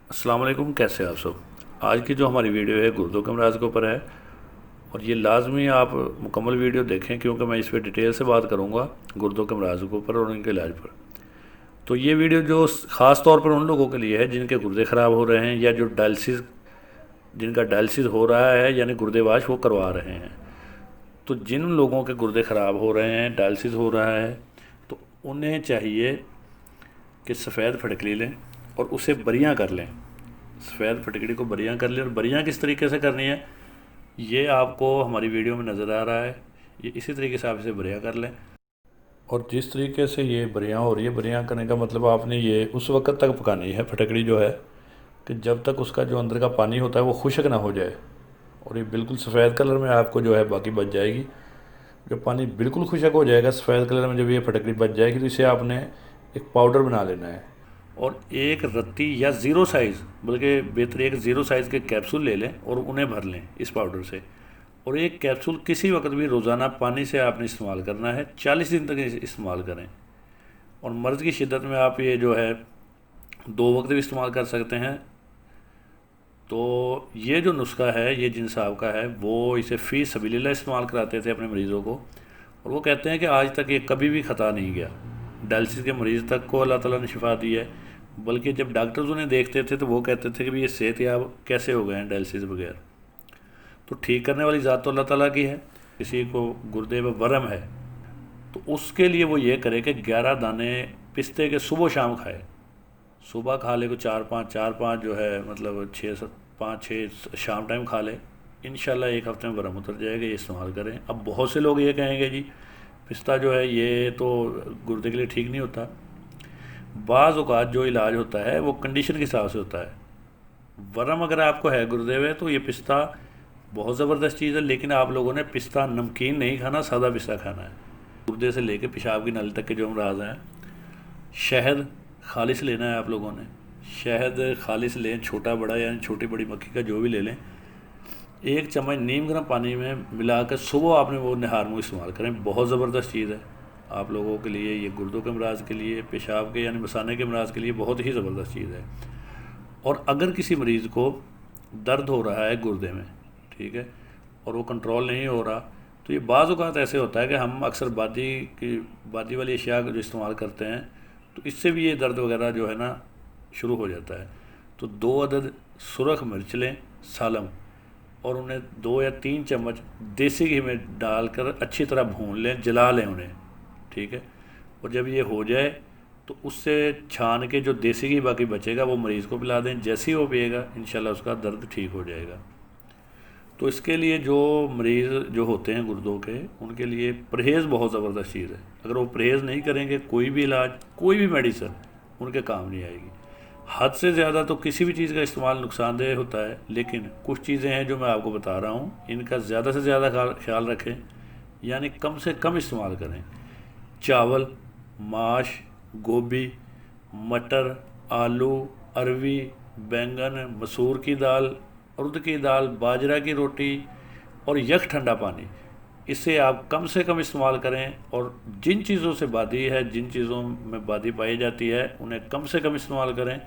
السلام علیکم، کیسے ہیں آپ سب؟ آج کی جو ہماری ویڈیو ہے گردوں کے امراض کے اوپر ہے، اور یہ لازمی آپ مکمل ویڈیو دیکھیں کیونکہ میں اس پہ ڈیٹیل سے بات کروں گا گردوں کے امراض کے اوپر اور ان کے علاج پر۔ تو یہ ویڈیو جو خاص طور پر ان لوگوں کے لیے ہے جن کے گردے خراب ہو رہے ہیں یا جو ڈائلسس جن کا ڈائلسس ہو رہا ہے، یعنی گردے واش وہ کروا رہے ہیں۔ تو جن لوگوں کے گردے خراب ہو رہے ہیں، ڈائلسس ہو رہا ہے، تو انہیں چاہیے کہ سفید پھٹکری لیں اور اسے بریاں کر لیں۔ سفید پھٹکڑی کو بریاں کر لیں، اور بریاں کس طریقے سے کرنی ہے یہ آپ کو ہماری ویڈیو میں نظر آ رہا ہے۔ یہ اسی طریقے سے آپ اسے بریاں کر لیں، اور جس طریقے سے یہ بریاں ہو رہی ہے، بریاں کرنے کا مطلب آپ نے یہ اس وقت تک پکانی ہے پھٹکڑی جو ہے کہ جب تک اس کا جو اندر کا پانی ہوتا ہے وہ خشک نہ ہو جائے، اور یہ بالکل سفید کلر میں آپ کو جو ہے باقی بچ جائے گی۔ جب پانی بالکل خشک ہو جائے گا سفید کلر میں، جب یہ پھٹکڑی بچ جائے گی تو اسے آپ نے ایک پاؤڈر بنا لینا ہے، اور ایک رتی یا زیرو سائز، بلکہ بہتر ایک زیرو سائز کے کیپسول لے لیں اور انہیں بھر لیں اس پاؤڈر سے۔ اور ایک کیپسول کسی وقت بھی روزانہ پانی سے آپ نے استعمال کرنا ہے، 40 دن تک استعمال کریں۔ اور مرض کی شدت میں آپ یہ جو ہے 2 وقت بھی استعمال کر سکتے ہیں۔ تو یہ جو نسخہ ہے یہ جن صاحب کا ہے وہ اسے فی سبیل اللہ استعمال کراتے تھے اپنے مریضوں کو، اور وہ کہتے ہیں کہ آج تک یہ کبھی بھی خطا نہیں گیا۔ ڈائلسس کے مریض تک کو اللہ تعالیٰ نے شفا دی ہے، بلکہ جب ڈاکٹرز انہیں دیکھتے تھے تو وہ کہتے تھے کہ یہ صحت یاب کیسے ہو گئے ہیں ڈائلسس بغیر۔ تو ٹھیک کرنے والی ذات تو اللہ تعالیٰ کی ہے۔ کسی کو گردے میں ورم ہے تو اس کے لیے وہ یہ کرے کہ 11 دانے پستے کے صبح و شام کھائے۔ صبح کھا لے کو 4 5 جو ہے مطلب 6 5 6 شام ٹائم کھا لے، انشاءاللہ ایک ہفتے میں ورم اتر جائے گا۔ یہ استعمال کریں۔ اب بہت سے لوگ یہ کہیں گے جی پستہ جو ہے یہ تو گردے کے لیے ٹھیک نہیں ہوتا۔ بعض اوقات جو علاج ہوتا ہے وہ کنڈیشن کے حساب سے ہوتا ہے۔ ورم اگر آپ کو ہے گردے میں تو یہ پستہ بہت زبردست چیز ہے، لیکن آپ لوگوں نے پستہ نمکین نہیں کھانا، سادہ پستہ کھانا ہے۔ گردے سے لے کے پیشاب کی نلی تک کے جو امراض ہیں، شہد خالص لینا ہے آپ لوگوں نے۔ شہد خالص لیں، چھوٹا بڑا یعنی چھوٹی بڑی مکھی کا جو بھی لے لیں، 1 چمچ نیم گرم پانی میں ملا کر صبح آپ نے وہ نہار منہ استعمال کریں۔ بہت زبردست چیز ہے آپ لوگوں کے لیے، یہ گردوں کے امراض کے لیے، پیشاب کے یعنی مثانے کے امراض کے لیے بہت ہی زبردست چیز ہے۔ اور اگر کسی مریض کو درد ہو رہا ہے گردے میں، ٹھیک ہے، اور وہ کنٹرول نہیں ہو رہا، تو یہ بعض اوقات ایسے ہوتا ہے کہ ہم اکثر بادی والی اشیاء جو استعمال کرتے ہیں تو اس سے بھی یہ درد وغیرہ جو ہے نا شروع ہو جاتا ہے۔ تو 2 عدد سرخ مرچ لیں سالم، اور انہیں 2 یا 3 چمچ دیسی گھی میں ڈال کر اچھی طرح بھون لیں، جلا لیں انہیں، ٹھیک ہے۔ اور جب یہ ہو جائے تو اس سے چھان کے جو دیسی گھی باقی بچے گا وہ مریض کو پلا دیں۔ جیسے ہی وہ پیے گا انشاءاللہ اس کا درد ٹھیک ہو جائے گا۔ تو اس کے لیے جو مریض جو ہوتے ہیں گردوں کے، ان کے لیے پرہیز بہت زبردست چیز ہے۔ اگر وہ پرہیز نہیں کریں گے کوئی بھی علاج، کوئی بھی میڈیسن ان کے کام نہیں آئے گی۔ حد سے زیادہ تو کسی بھی چیز کا استعمال نقصان دہ ہوتا ہے، لیکن کچھ چیزیں ہیں جو میں آپ کو بتا رہا ہوں ان کا زیادہ سے زیادہ خیال رکھیں، یعنی کم سے کم استعمال کریں۔ چاول، ماش، گوبھی، مٹر، آلو، اروی، بینگن، مسور کی دال، ارد کی دال، باجرہ کی روٹی اور یک ٹھنڈا پانی، اسے آپ کم سے کم استعمال کریں۔ اور جن چیزوں سے بادی ہے، جن چیزوں میں بادی پائی جاتی ہے انہیں کم سے کم استعمال کریں،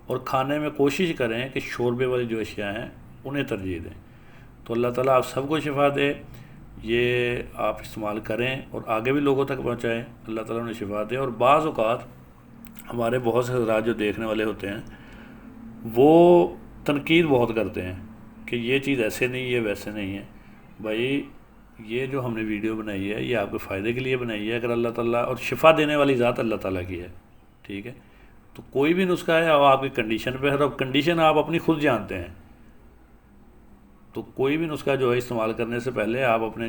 اور کھانے میں کوشش کریں کہ شوربے والی جو اشیاء ہیں انہیں ترجیح دیں۔ تو اللہ تعالیٰ آپ سب کو شفا دے، یہ آپ استعمال کریں اور آگے بھی لوگوں تک پہنچائیں، اللہ تعالیٰ انہیں شفا دے۔ اور بعض اوقات ہمارے بہت سے حضرات جو دیکھنے والے ہوتے ہیں وہ تنقید بہت کرتے ہیں کہ یہ چیز ایسے نہیں ہے، ویسے نہیں ہے۔ بھائی یہ جو ہم نے ویڈیو بنائی ہے یہ آپ کے فائدے کے لیے بنائی ہے، اگر اللہ تعالیٰ، اور شفا دینے والی ذات اللہ تعالیٰ کی ہے، ٹھیک ہے۔ تو کوئی بھی نسخہ ہے اور آپ کی کنڈیشن پہ ہے، اور کنڈیشن آپ اپنی خود جانتے ہیں، تو کوئی بھی نسخہ جو ہے استعمال کرنے سے پہلے آپ اپنے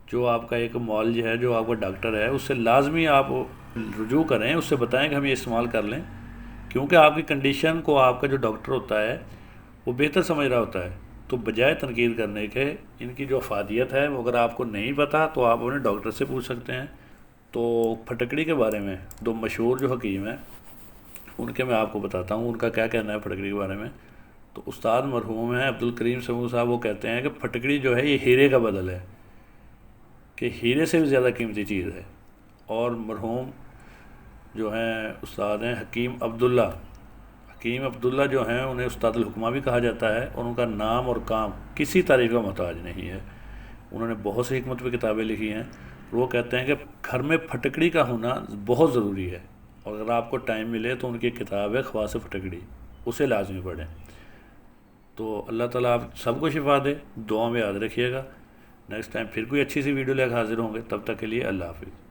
جو آپ کا ایک معالج ہے، جو آپ کا ڈاکٹر ہے، اس سے لازمی آپ رجوع کریں، اس سے بتائیں کہ ہم یہ استعمال کر لیں، کیونکہ آپ کی کنڈیشن کو آپ کا جو ڈاکٹر ہوتا ہے وہ بہتر سمجھ رہا ہوتا ہے۔ تو بجائے تنقید کرنے کے ان کی جو افادیت ہے وہ اگر آپ کو نہیں پتہ تو آپ اپنے ڈاکٹر سے پوچھ سکتے ہیں۔ تو پھٹکڑی کے بارے میں دو مشہور جو حکیم ہیں ان کے میں آپ کو بتاتا ہوں ان کا کیا کہنا ہے پھٹکڑی کے بارے میں۔ تو استاد مرحوم ہیں عبدالکریم سمو صاحب، وہ کہتے ہیں کہ پھٹکڑی جو ہے یہ ہیرے کا بدل ہے، کہ ہیرے سے بھی زیادہ قیمتی چیز ہے۔ اور مرحوم جو ہیں استاد ہیں حکیم حکیم عبداللہ جو ہیں انہیں استاد الحکمہ بھی کہا جاتا ہے، اور ان کا نام اور کام کسی تعریف کا محتاج نہیں ہے۔ انہوں نے بہت سی حکمت پہ کتابیں لکھی ہیں۔ وہ کہتے ہیں کہ گھر میں پھٹکڑی کا ہونا بہت ضروری ہے، اور اگر آپ کو ٹائم ملے تو ان کی کتاب ہے خواص پھٹکڑی، اسے لازمی پڑھیں۔ تو اللہ تعالیٰ آپ سب کو شفا دے، دعا میں یاد رکھیے گا۔ نیکسٹ ٹائم پھر کوئی اچھی سی ویڈیو لے کر حاضر ہوں گے، تب تک کے لیے اللہ حافظ۔